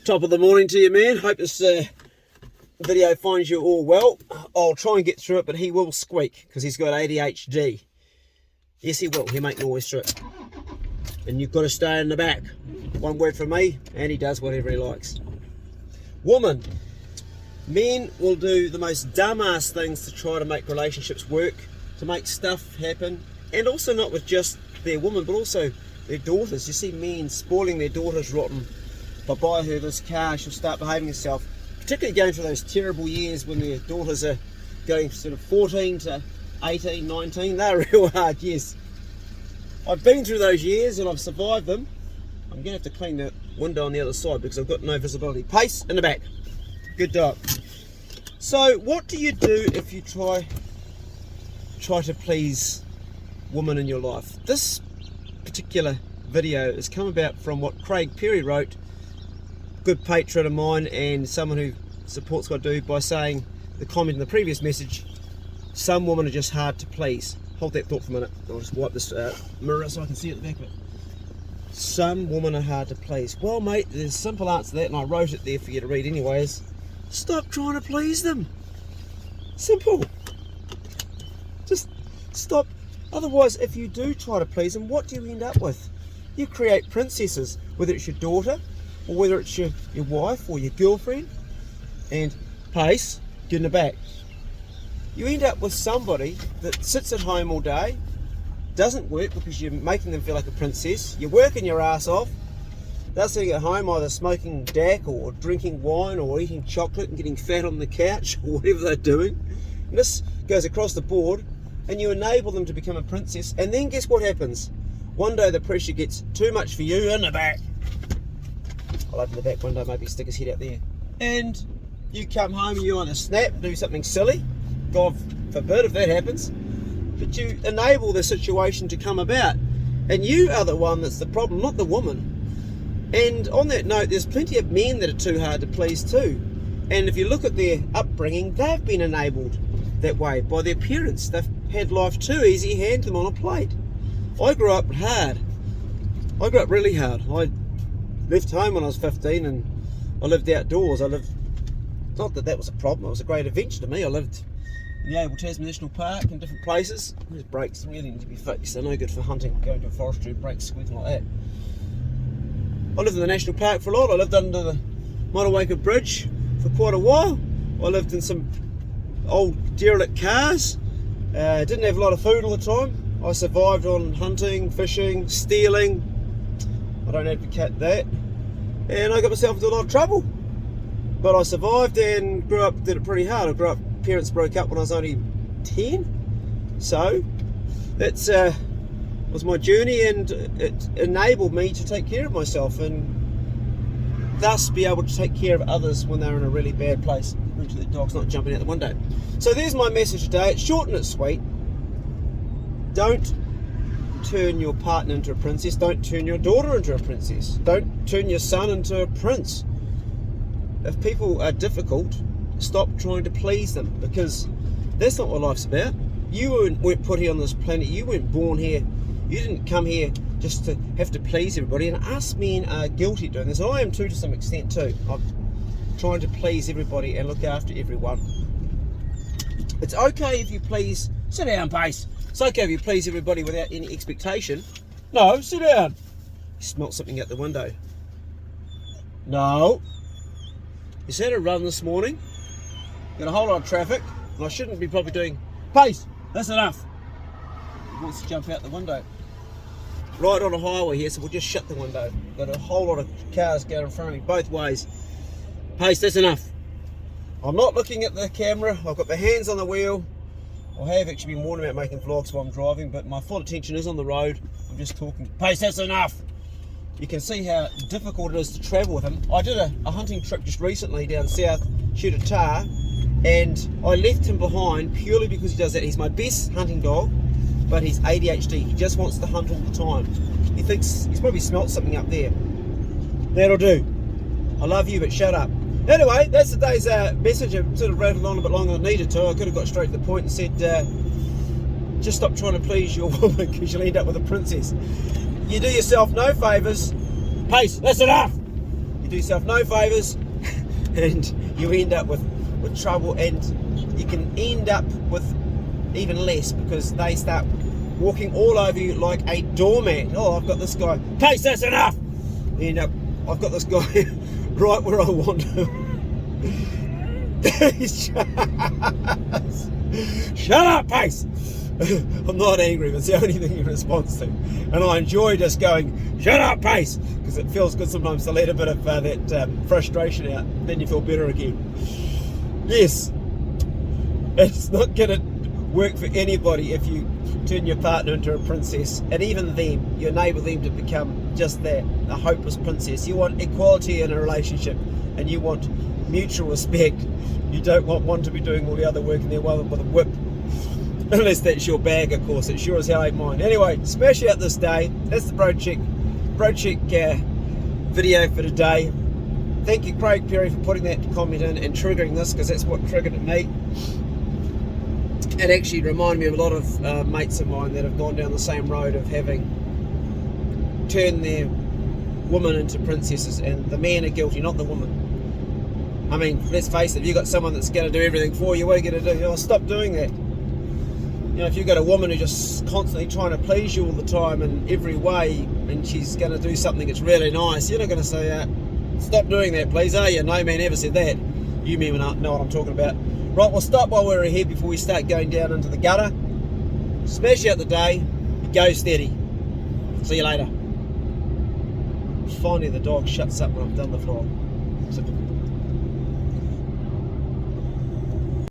Top of the morning to you, man. Hope this video finds you all well. I'll try and get through it, but he will squeak because he's got ADHD. Yes, he will. He'll make noise through it. And you've got to stay in the back. One word from me, and he does whatever he likes. Woman. Men will do the most dumbass things to try to make relationships work, to make stuff happen, and also not with just their woman, but also their daughters. You see men spoiling their daughters rotten. If I buy her this car, she'll start behaving herself, particularly going through those terrible years when their daughters are going sort of 14 to 18, 19. They're real hard years. I've been through those years and I've survived them. I'm going to have to clean the window on the other side because I've got no visibility. Pace in the back. Good dog. So what do you do if you try to please women in your life? This particular video has come about from what Craig Perry wrote, good patron of mine and someone who supports what I do, by saying the comment in the previous message, some women are just hard to please. Hold that thought for a minute. I'll just wipe this mirror so I can see at the back of it. Some women are hard to please. Well, mate, there's a simple answer to that, and I wrote it there for you to read anyways. Stop trying to please them. Simple. Just stop. Otherwise, if you do try to please them, what do you end up with? You create princesses, whether it's your daughter, or whether it's your wife or your girlfriend. And pace, get in the back. You end up with somebody that sits at home all day, doesn't work because you're making them feel like a princess. You're working your ass off. They're sitting at home either smoking DAC or drinking wine or eating chocolate and getting fat on the couch or whatever they're doing. And this goes across the board, and you enable them to become a princess. And then guess what happens? One day the pressure gets too much for you in the back. I'll open the back window, maybe stick his head out there. And you come home and you either snap, do something silly. God forbid if that happens. But you enable the situation to come about. And you are the one that's the problem, not the woman. And on that note, there's plenty of men that are too hard to please too. And if you look at their upbringing, they've been enabled that way by their parents. They've had life too easy, hand them on a plate. I grew up hard. I grew up really hard. I left home when I was 15 and I lived outdoors. Not that was a problem, it was a great adventure to me. I lived in the Abel Tasman National Park in different places. These brakes really need to be fixed. They're no good for hunting, going to a forestry, brakes squeaking like that. I lived in the National Park for a lot. I lived under the Motueka Bridge for quite a while. I lived in some old derelict cars. Didn't have a lot of food all the time. I survived on hunting, fishing, stealing. I don't advocate that. And I got myself into a lot of trouble. But I survived and grew up, did it pretty hard. I grew up, parents broke up when I was only 10. So that's was my journey, and it enabled me to take care of myself and thus be able to take care of others when they're in a really bad place. Make sure the dog's not jumping out the window. So there's my message today. It's short and it's sweet. Don't turn your partner into a princess. Don't turn your daughter into a princess. Don't turn your son into a prince. If people are difficult, stop trying to please them, because that's not what life's about. You weren't put here on this planet. You weren't born here. You didn't come here just to have to please everybody. And us men are guilty of doing this. And I am too, to some extent too. I'm trying to please everybody and look after everyone. It's okay if you please. Sit down, Pace. It's okay if you please everybody without any expectation. No, sit down. You smelt something out the window. No. You had a run this morning. Got a whole lot of traffic, and I shouldn't be probably doing. Pace, that's enough. He wants to jump out the window. Right on a highway here, so we'll just shut the window. Got a whole lot of cars going in front of me, both ways. Pace, that's enough. I'm not looking at the camera. I've got my hands on the wheel. I have actually been warned about making vlogs while I'm driving, but my full attention is on the road. I'm just talking. Pace, that's enough. You can see how difficult it is to travel with him. I did a hunting trip just recently down south, shoot a tahr, and I left him behind purely because he does that. He's my best hunting dog, but he's ADHD. He just wants to hunt all the time. He thinks he's probably smelt something up there. That'll do. I love you, but shut up. Anyway, that's today's message. I sort of rattled on a bit longer than I needed to. I could have got straight to the point and said, just stop trying to please your woman because you'll end up with a princess. You do yourself no favours. Pace, that's enough. You do yourself no favours, and you end up with trouble, and you can end up with even less because they start walking all over you like a doormat. Oh, I've got this guy. Pace, that's enough! You end up, I've got this guy right where I want him. He's just, shut up, Pace! I'm not angry, but it's the only thing he responds to. And I enjoy just going, shut up, Pace! Because it feels good sometimes to let a bit of that frustration out. Then you feel better again. Yes, it's not going to work for anybody if you turn your partner into a princess. And even them, you enable them to become just that, a hopeless princess. You want equality in a relationship, and you want mutual respect. You don't want one to be doing all the other work and the other with a whip. Unless that's your bag, of course. It sure as hell ain't mine. Anyway, smash out this day. That's the Bro Check video for today. Thank you, Craig Perry, for putting that comment in and triggering this, because that's what triggered it me. It actually reminded me of a lot of mates of mine that have gone down the same road of having turned their woman into princesses, and the man are guilty, not the woman. I mean, let's face it, if you've got someone that's going to do everything for you, what are you going to do? Oh, stop doing that. You know, if you've got a woman who's just constantly trying to please you all the time in every way, and she's going to do something that's really nice, you're not going to say, stop doing that, please, are you? No man ever said that. You men know what I'm talking about. Right, we'll stop while we're ahead before we start going down into the gutter. Smash out the day. Go steady. See you later. Finally, the dog shuts up when I've done the vlog.